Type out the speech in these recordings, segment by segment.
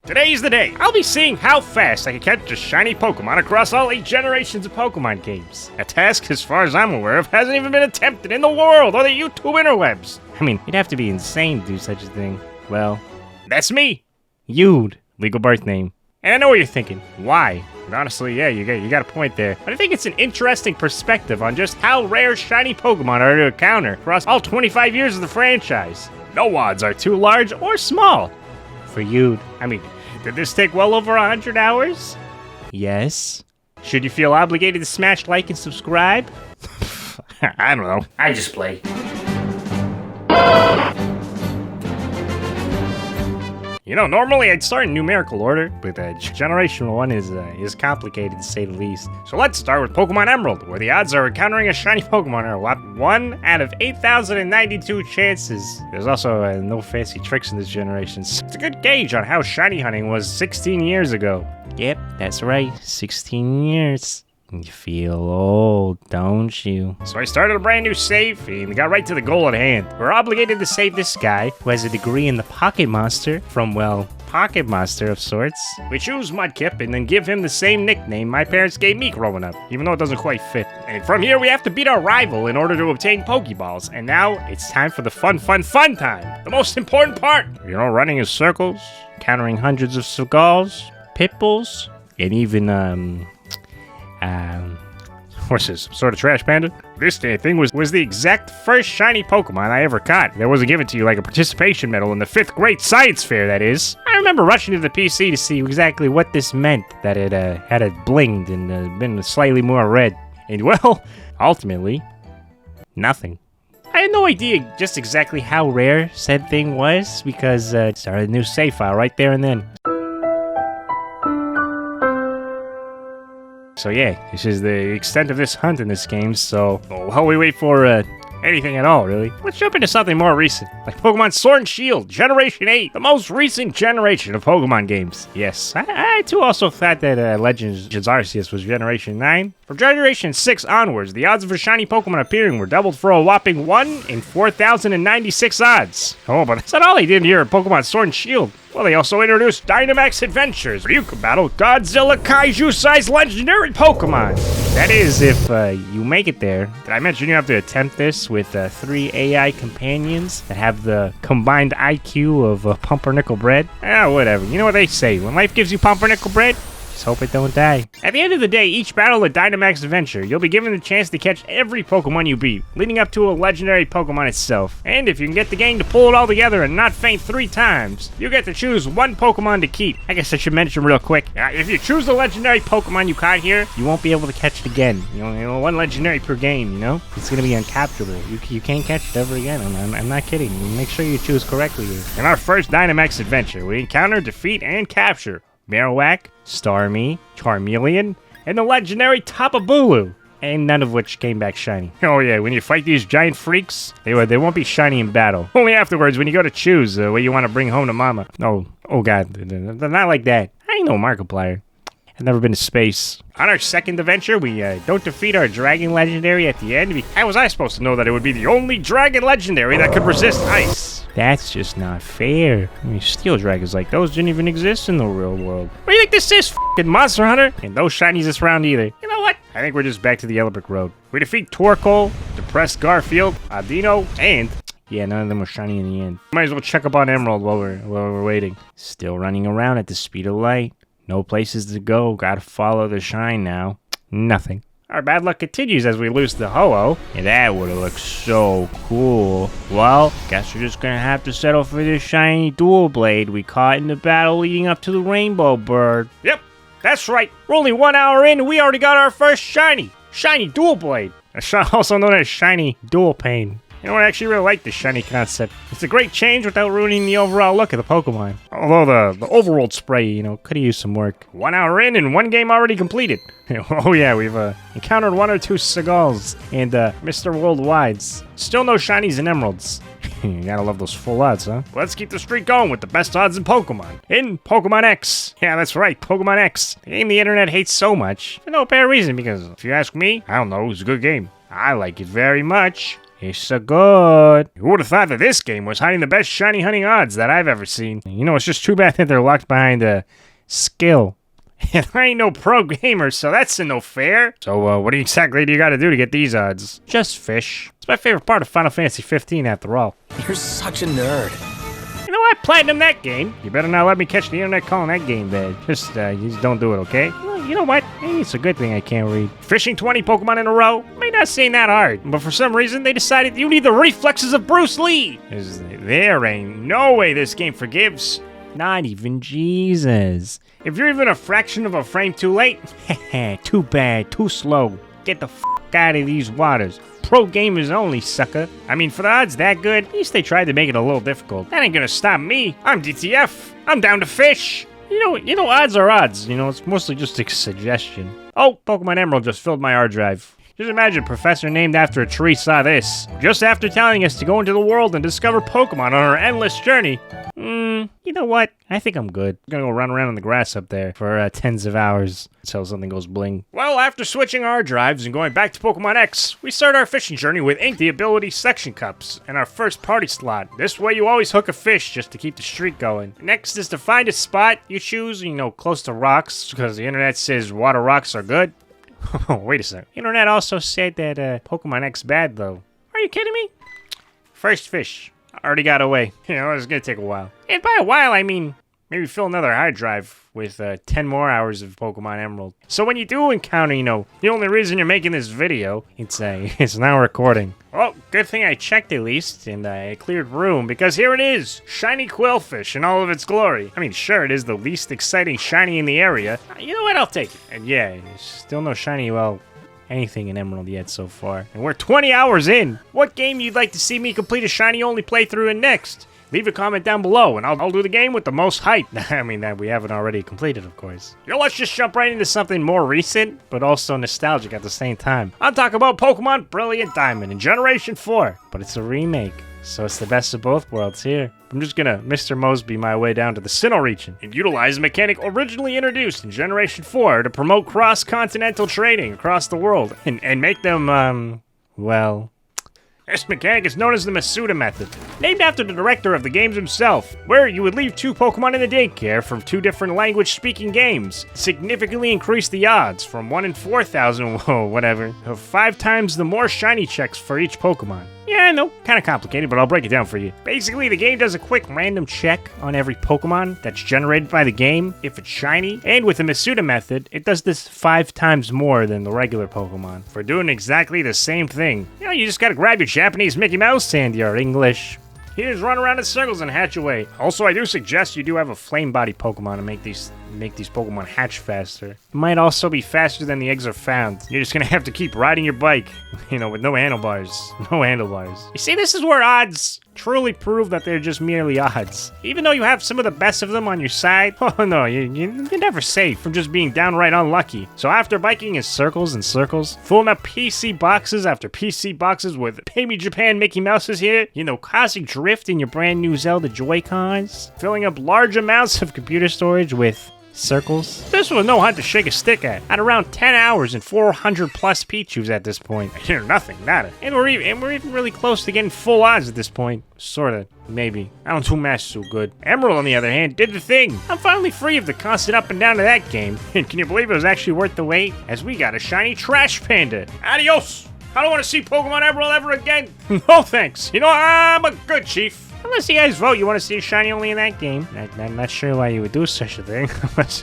Today's the day. I'll be seeing how fast I can catch a shiny Pokemon across all 8 generations of Pokemon games. A task, as far as I'm aware of, hasn't even been attempted in the world or the YouTube interwebs. I mean, you'd have to be insane to do such a thing. Well, that's me. Yude, legal birth name. And I know what you're thinking. Why? But honestly, yeah, you got a point there. But I think it's an interesting perspective on just how rare shiny Pokemon are to encounter across all 25 years of the franchise. No odds are too large or small. For you, I mean, did this take well over 100 hours? Yes. Should you feel obligated to smash like and subscribe? I don't know. I just play. You know, normally I'd start in numerical order, but the generational one is complicated to say the least. So let's start with Pokemon Emerald, where the odds of encountering a shiny Pokemon are what? 1 out of 8,092 chances. There's also no fancy tricks in this generation. It's a good gauge on how shiny hunting was 16 years ago. Yep, that's right, 16 years. You feel old, don't you? So I started a brand new save and got right to the goal at hand. We're obligated to save this guy who has a degree in the Pocket Monster from, well, Pocket Monster of sorts. We choose Mudkip and then give him the same nickname my parents gave me growing up, even though it doesn't quite fit. And from here we have to beat our rival in order to obtain Pokeballs. And now it's time for the fun time. The most important part. You know, running in circles, countering hundreds of Seagulls, Pitbulls, and even, what's this, some sort of trash panda? This thing was the exact first shiny Pokemon I ever caught. That wasn't given to you like a participation medal in the 5th grade science fair, that is. I remember rushing to the PC to see exactly what this meant, that it had it blinged and been slightly more red. And well, ultimately, nothing. I had no idea just exactly how rare said thing was, because I started a new save file right there and then. So yeah, this is the extent of this hunt in this game, so while we wait for anything at all, really, let's jump into something more recent, like Pokemon Sword and Shield, Generation 8, the most recent generation of Pokemon games. Yes, I too also thought that Legends Arceus was Generation 9. From Generation 6 onwards, the odds of a shiny Pokemon appearing were doubled for a whopping 1 in 4,096 odds. Oh, but that's not all they did here at Pokemon Sword and Shield. Well, they also introduced Dynamax Adventures, where you can battle Godzilla Kaiju-sized legendary Pokemon. That is, if you make it there. Did I mention you have to attempt this with 3 AI companions that have the combined IQ of Pumpernickel Bread? Whatever. You know what they say, when life gives you Pumpernickel Bread, just hope it don't die. At the end of the day, each battle of Dynamax Adventure, you'll be given the chance to catch every Pokemon you beat, leading up to a legendary Pokemon itself. And if you can get the gang to pull it all together and not faint 3 times, you get to choose 1 Pokemon to keep. I guess I should mention real quick, if you choose the legendary Pokemon you caught here, you won't be able to catch it again. You know, 1 legendary per game, you know? It's gonna be uncapturable. You can't catch it ever again. I'm not kidding. Make sure you choose correctly here. In our first Dynamax Adventure, we encounter, defeat, and capture Marowak, Starmie, Charmeleon, and the legendary Tapu Bulu, and none of which came back shiny. Oh yeah, when you fight these giant freaks, they won't be shiny in battle. Only afterwards when you go to choose what you want to bring home to mama. Oh god, they're not like that. I ain't no Markiplier. I've never been to space. On our second adventure, we don't defeat our Dragon Legendary at the end. How was I supposed to know that it would be the only Dragon Legendary that could resist ice? That's just not fair. I mean, Steel Dragons like those didn't even exist in the real world. What do you think this is, f***ing Monster Hunter? And no shinies this round either. You know what? I think we're just back to the Yellow Brick Road. We defeat Torkoal, Depressed Garfield, Audino, and... yeah, none of them were shiny in the end. Might as well check up on Emerald while we're waiting. Still running around at the speed of light. No places to go. Gotta follow the shine now. Nothing. Our bad luck continues as we lose the Ho-Oh. And that would've looked so cool. Well, guess we're just gonna have to settle for this shiny dual blade we caught in the battle leading up to the Rainbow Bird. Yep, that's right. We're only 1 hour in and we already got our first shiny. Shiny dual blade. Also known as shiny dual pain. You know what, I actually really like this shiny concept. It's a great change without ruining the overall look of the Pokemon. Although the overworld spray, could have used some work. 1 hour in and 1 game already completed. Oh yeah, we've encountered 1 or 2 Seagulls and Mr. Worldwides. Still no shinies and emeralds. You gotta love those full odds, huh? Let's keep the streak going with the best odds in Pokemon. In Pokemon X. Yeah, that's right, Pokemon X. The game the internet hates so much. For no apparent reason, because if you ask me, I don't know, it's a good game. I like it very much. It's so good. Who would have thought that this game was hiding the best shiny hunting odds that I've ever seen? You know, it's just too bad that they're locked behind skill. And I ain't no pro gamer, so that's no fair. So, what exactly do you gotta do to get these odds? Just fish. It's my favorite part of Final Fantasy 15 after all. You're such a nerd. You know what? Platinum that game. You better not let me catch the internet calling that game bad. Just don't do it, okay? Well, you know what? Hey, it's a good thing I can't read. Fishing 20 Pokemon in a row may not seem that hard, but for some reason they decided you need the reflexes of Bruce Lee. There ain't no way this game forgives. Not even Jesus. If you're even a fraction of a frame too late, too bad, too slow. Get the f out of these waters. Pro gamers only, sucker. I mean, for the odds that good, at least they tried to make it a little difficult. That ain't gonna stop me. I'm DTF. I'm down to fish. You know, odds are odds. You know, it's mostly just a suggestion. Oh, Pokemon Emerald just filled my hard drive. Just imagine a professor named after a tree saw this. Just after telling us to go into the world and discover Pokemon on our endless journey. You know what? I think I'm good. I'm gonna go run around in the grass up there for tens of hours until something goes bling. Well, after switching our drives and going back to Pokemon X, we start our fishing journey with Ink the Ability Section Cups and our first party slot. This way you always hook a fish just to keep the streak going. Next is to find a spot you choose, close to rocks, because the internet says water rocks are good. Oh, wait a sec. Internet also said that Pokemon X bad, though. Are you kidding me? First fish. Already got away. It's gonna take a while. And by a while, I mean, maybe fill another hard drive with 10 more hours of Pokemon Emerald. So when you do encounter, the only reason you're making this video, it's now recording. Well, good thing I checked at least, and I cleared room, because here it is! Shiny Quillfish in all of its glory. I mean, sure, it is the least exciting shiny in the area. You know what? I'll take it. And yeah, still no shiny, well, anything in Emerald yet so far. And we're 20 hours in! What game you'd like to see me complete a shiny-only playthrough in next? Leave a comment down below, and I'll do the game with the most hype. I mean, that we haven't already completed, of course. Let's just jump right into something more recent, but also nostalgic at the same time. I'm talking about Pokemon Brilliant Diamond in Generation 4, but it's a remake, so it's the best of both worlds here. I'm just gonna Mr. Mosby my way down to the Sinnoh region and utilize a mechanic originally introduced in Generation 4 to promote cross-continental trading across the world and make them, well... This mechanic is known as the Masuda method, named after the director of the games himself, where you would leave 2 Pokemon in the daycare from 2 different language-speaking games, significantly increase the odds from 1 in 4,000, whoa, whatever, of 5 times the more shiny checks for each Pokemon. Yeah, I know, kinda complicated, but I'll break it down for you. Basically, the game does a quick random check on every Pokemon that's generated by the game, if it's shiny, and with the Masuda method, it does this 5 times more than the regular Pokemon, for doing exactly the same thing. You just gotta grab your Japanese Mickey Mouse and your English. You just run around in circles and hatch away. Also, I do suggest you do have a flame body Pokemon to make these Pokemon hatch faster. It might also be faster than the eggs are found. You're just gonna have to keep riding your bike, with no handlebars. No handlebars. You see, this is where odds truly prove that they're just merely odds. Even though you have some of the best of them on your side, oh no, you're never safe from just being downright unlucky. So after biking in circles and circles, filling up PC boxes after PC boxes with Baby Japan Mickey Mouses here, causing drift in your brand new Zelda Joy-Cons, filling up large amounts of computer storage with circles. This was no hunt to shake a stick at around 10 hours and 400 plus Pichus at this point. Nothing, nada. And we're even really close to getting full odds at this point. Sorta, maybe. I don't do math so good. Emerald, on the other hand, did the thing. I'm finally free of the constant up and down of that game. And can you believe it was actually worth the wait? As we got a shiny Trash Panda. Adios! I don't want to see Pokemon Emerald ever again. No thanks. I'm a good chief. Unless you guys vote you want to see a shiny only in that game. I'm not sure why you would do such a thing.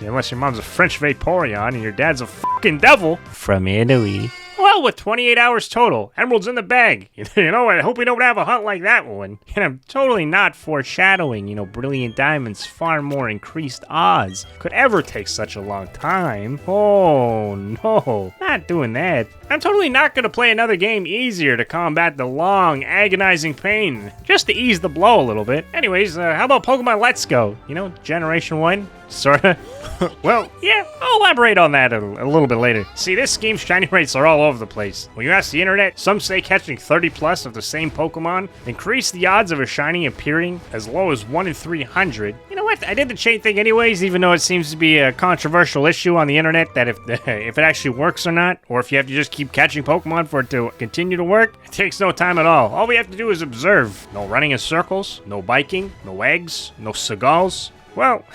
unless your mom's a French Vaporeon and your dad's a fucking devil. From Italy. Well, with 28 hours total, Emerald's in the bag. You know what? I hope we don't have a hunt like that one. And I'm totally not foreshadowing, Brilliant Diamond's far more increased odds could ever take such a long time. Oh, no. Not doing that. I'm totally not going to play another game easier to combat the long, agonizing pain. Just to ease the blow a little bit. Anyways, how about Pokemon Let's Go? Generation 1? Sorta. Well, yeah, I'll elaborate on that a little bit later. See, this game's shiny rates are all over the place. When you ask the internet, some say catching 30 plus of the same Pokemon increase the odds of a shiny appearing as low as 1 in 300. You know what? I did the chain thing anyways, even though it seems to be a controversial issue on the internet that if it actually works or not, or if you have to just keep catching Pokemon for it to continue to work? It takes no time at all. All we have to do is observe. No running in circles, no biking, no eggs, no cigars. Well,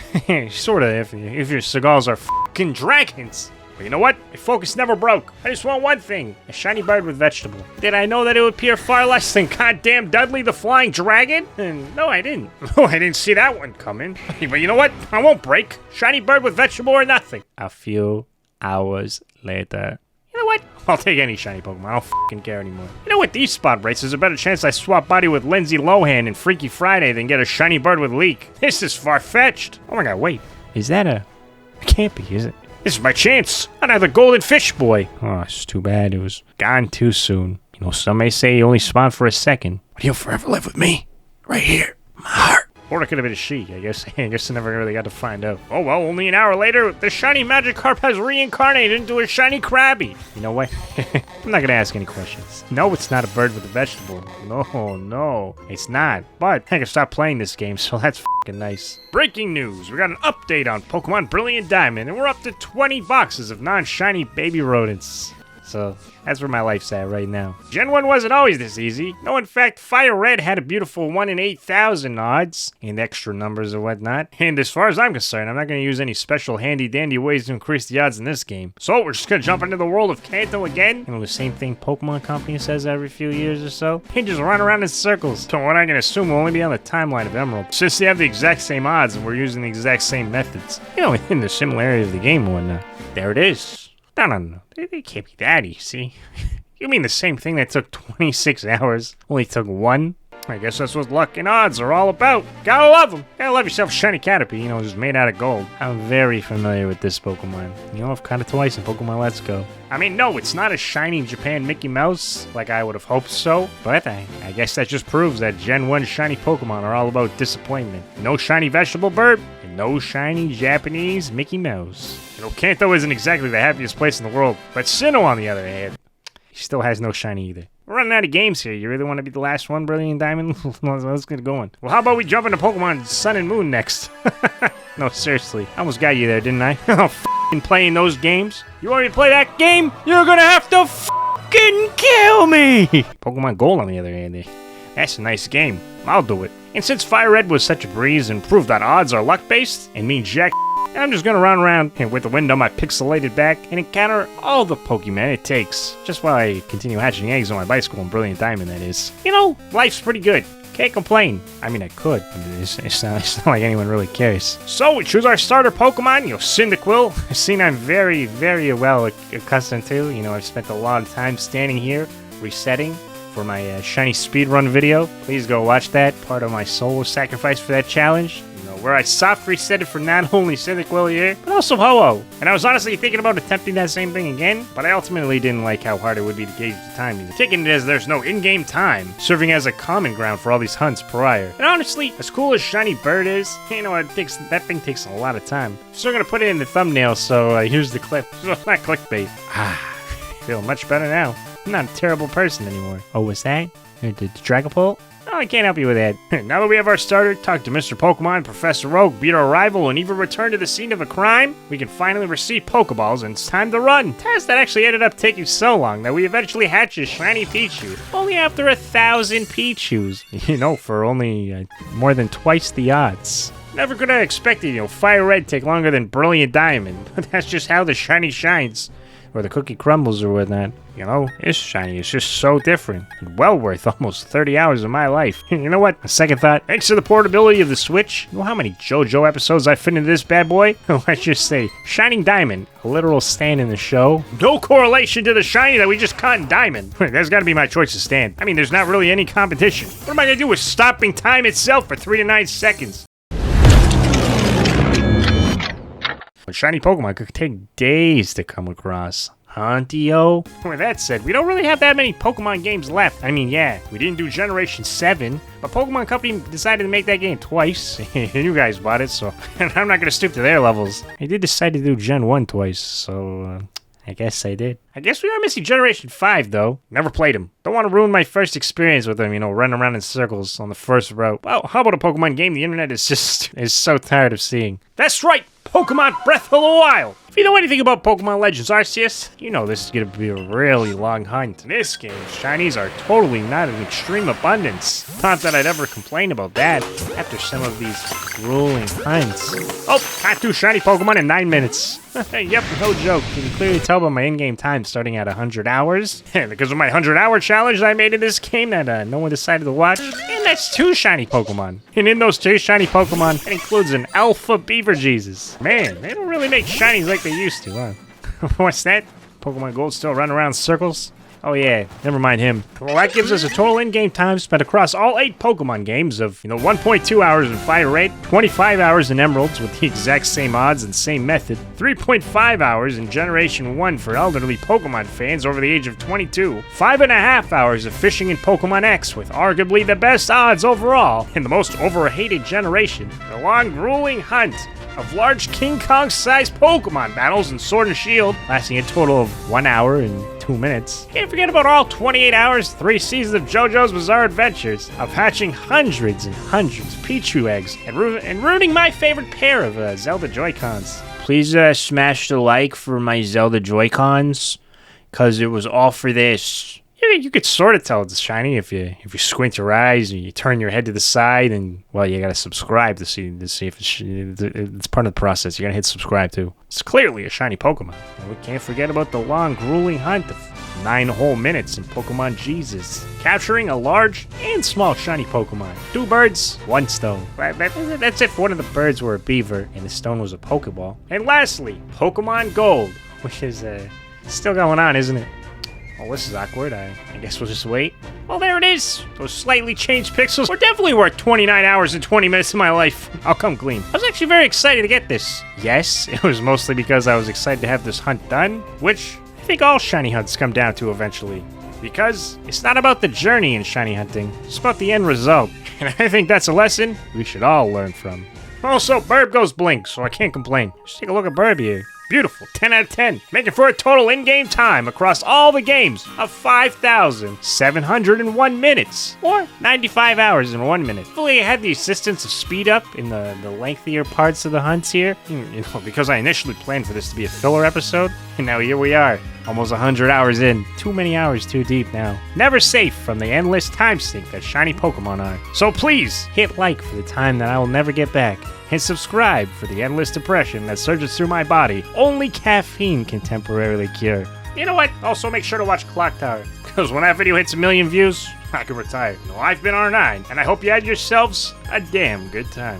sort of if your cigars are fucking dragons. But you know what? My focus never broke. I just want one thing. A shiny bird with vegetable. Did I know that it would appear far less than goddamn Dudley the Flying Dragon? No, I didn't. Oh, I didn't see that one coming. But you know what? I won't break. Shiny bird with vegetable or nothing. A few hours later. You know what? I'll take any shiny Pokemon. I don't fucking care anymore. You know what? These spot rates, there's a better chance I swap body with Lindsay Lohan in Freaky Friday than get a shiny bird with Leek. This is far-fetched. Oh my god, wait. Is that a... It can't be, is it? This is my chance. I'd have the golden fish boy. Oh, it's too bad. It was gone too soon. You know, some may say he only spawned for a second. But he'll forever live with me. Right here. My heart. Or it could have been a she, I guess. I guess I never really got to find out. Oh, well, only an hour later, the shiny Magikarp has reincarnated into a shiny Krabby. You know what? I'm not going to ask any questions. No, it's not a bird with a vegetable. No, it's not. But I can stop playing this game, so that's fucking nice. Breaking news. We got an update on Pokemon Brilliant Diamond, and we're up to 20 boxes of non-shiny baby rodents. So that's where my life's at right now. Gen 1 wasn't always this easy. No, in fact, Fire Red had a beautiful 1 in 8,000 odds and extra numbers or whatnot. And as far as I'm concerned, I'm not going to use any special handy-dandy ways to increase the odds in this game. So we're just going to jump into the world of Kanto again. You know, the same thing Pokemon Company says every few years or so. And just run around in circles. So what I can assume will only be on the timeline of Emerald. Since they have the exact same odds and we're using the exact same methods. You know, in the similarity of the game and whatnot. There it is. No. They can't be that easy. You mean the same thing that took 26 hours only took 1? I guess that's what luck and odds are all about. Gotta love them. Gotta love yourself a shiny Caterpie, you know, just made out of gold. I'm very familiar with this Pokemon. You know, I've caught it twice in Pokemon Let's Go. I mean, no, it's not a shiny Japan Mickey Mouse like I would have hoped so, but I guess that just proves that Gen 1 shiny Pokemon are all about disappointment. No shiny vegetable bird, and no shiny Japanese Mickey Mouse. You know, Kanto isn't exactly the happiest place in the world, but Sinnoh, on the other hand, he still has no shiny either. We're running out of games here. You really want to be the last one, Brilliant Diamond? Let's get going. Well, how about we jump into Pokemon Sun and Moon next? No, seriously. I almost got you there, didn't I? Oh, f***ing playing those games? You want me to play that game? You're gonna have to f***ing kill me! Pokemon Gold, on the other hand, that's a nice game. I'll do it. And since Fire Red was such a breeze and proved that odds are luck-based and mean jack, I'm just gonna run around with the wind on my pixelated back and encounter all the Pokemon it takes. Just while I continue hatching eggs on my bicycle in Brilliant Diamond, that is. You know, life's pretty good. Can't complain. I mean, I could. It's not like anyone really cares. So we choose our starter Pokemon, you know, Cyndaquil. A scene I'm very, very well accustomed to. You know, I've spent a lot of time standing here, resetting for my shiny speedrun video. Please go watch that. Part of my soul was sacrificed for that challenge. Where I soft reset it for not only Cyndaquil here, but also Ho-Oh. And I was honestly thinking about attempting that same thing again, but I ultimately didn't like how hard it would be to gauge the time either. Taking it as there's no in-game time, serving as a common ground for all these hunts prior. And honestly, as cool as Shiny Bird is, you know, that thing takes a lot of time. I'm still gonna put it in the thumbnail, so here's the clip. So not clickbait. Feel much better now. I'm not a terrible person anymore. Oh, was that? The Dragapult? Oh, I can't help you with that. Now that we have our starter, talk to Mr. Pokemon, Professor Oak, beat our rival, and even return to the scene of a crime, we can finally receive Pokeballs, and it's time to run. Task that actually ended up taking so long that we eventually hatched a shiny Pichu, only after 1,000 Pichus. You know, for only more than twice the odds. Never could have expected, you know, Fire Red take longer than Brilliant Diamond, but that's just how the shiny shines. Or the cookie crumbles or whatnot. You know, it's shiny. It's just so different. Well worth almost 30 hours of my life. You know what? A second thought. Thanks to the portability of the Switch, you know how many JoJo episodes I fit into this bad boy? Let's just say, Shining Diamond, a literal stand in the show. No correlation to the shiny that we just caught in Diamond. That's gotta be my choice to stand. I mean, there's not really any competition. What am I gonna do with stopping time itself for 3 to 9 seconds? But shiny Pokemon could take days to come across. Huntio? With that said, we don't really have that many Pokemon games left. I mean, yeah, we didn't do Generation 7, but Pokemon Company decided to make that game twice. You guys bought it, so I'm not gonna stoop to their levels. I did decide to do Gen 1 twice, so I guess I did. I guess we are missing Generation 5, though. Never played him. Don't want to ruin my first experience with him, you know, running around in circles on the first route. Well, how about a Pokemon game the internet is so tired of seeing? That's right! Pokemon Breath of the Wild! If you know anything about Pokemon Legends Arceus, you know this is going to be a really long hunt. In this game, shinies are totally not in extreme abundance. Not that I'd ever complain about that after some of these grueling hunts. Oh, Kanto shiny Pokemon in 9 minutes. Yep, no joke. You can clearly tell by my in-game time starting at 100 hours. And because of my 100-hour challenge I made in this game that no one decided to watch. And that's 2 shiny Pokemon. And in those 2 shiny Pokemon, it includes an Alpha Beaver Jesus. Man, they don't really make shinies like they used to, huh? What's that? Pokemon Gold still run around in circles? Oh yeah, never mind him. Well, that gives us a total in-game time spent across all 8 Pokemon games of, 1.2 hours in Fire Red, 25 hours in Emeralds with the exact same odds and same method, 3.5 hours in Generation 1 for elderly Pokemon fans over the age of 22, 5.5 hours of fishing in Pokemon X with arguably the best odds overall in the most overhated generation, a long grueling hunt of large King Kong-sized Pokemon battles in Sword and Shield, lasting a total of 1 hour and 2 minutes. Can't forget about all 28 hours, 3 seasons of JoJo's Bizarre Adventures, of hatching hundreds and hundreds of Pichu eggs, and ruining my favorite pair of Zelda Joy-Cons. Please smash the like for my Zelda Joy-Cons, cause it was all for this. You could sort of tell it's shiny if you squint your eyes and you turn your head to the side, and well, you gotta subscribe to see if it's part of the process. You gotta hit subscribe too. It's clearly a shiny Pokemon. And we can't forget about the long, grueling hunt of 9 whole minutes in Pokemon Jesus, capturing a large and small shiny Pokemon. 2 birds, 1 stone. That's if one of the birds were a beaver and the stone was a Pokeball. And lastly, Pokemon Gold, which is still going on, isn't it? Well, this is awkward. I guess we'll just wait. Well, there it is. Those slightly changed pixels were definitely worth 29 hours and 20 minutes of my life. I'll come clean. I was actually very excited to get this. Yes, it was mostly because I was excited to have this hunt done, which I think all shiny hunts come down to eventually. Because it's not about the journey in shiny hunting, it's about the end result. And I think that's a lesson we should all learn from. Also, Burb goes blink, so I can't complain. Just take a look at Burb here. Beautiful, 10 out of 10, making for a total in-game time across all the games of 5,701 minutes, or 95 hours and 1 minute. Hopefully I had the assistance of speed up in the lengthier parts of the hunts here, because I initially planned for this to be a filler episode, and now here we are, almost 100 hours in. Too many hours too deep now. Never safe from the endless time sink that shiny Pokemon are. So please, hit like for the time that I will never get back. And subscribe for the endless depression that surges through my body. Only caffeine can temporarily cure. You know what? Also make sure to watch Clock Tower, because when that video hits 1 million views, I can retire. I've been R9, and I hope you had yourselves a damn good time.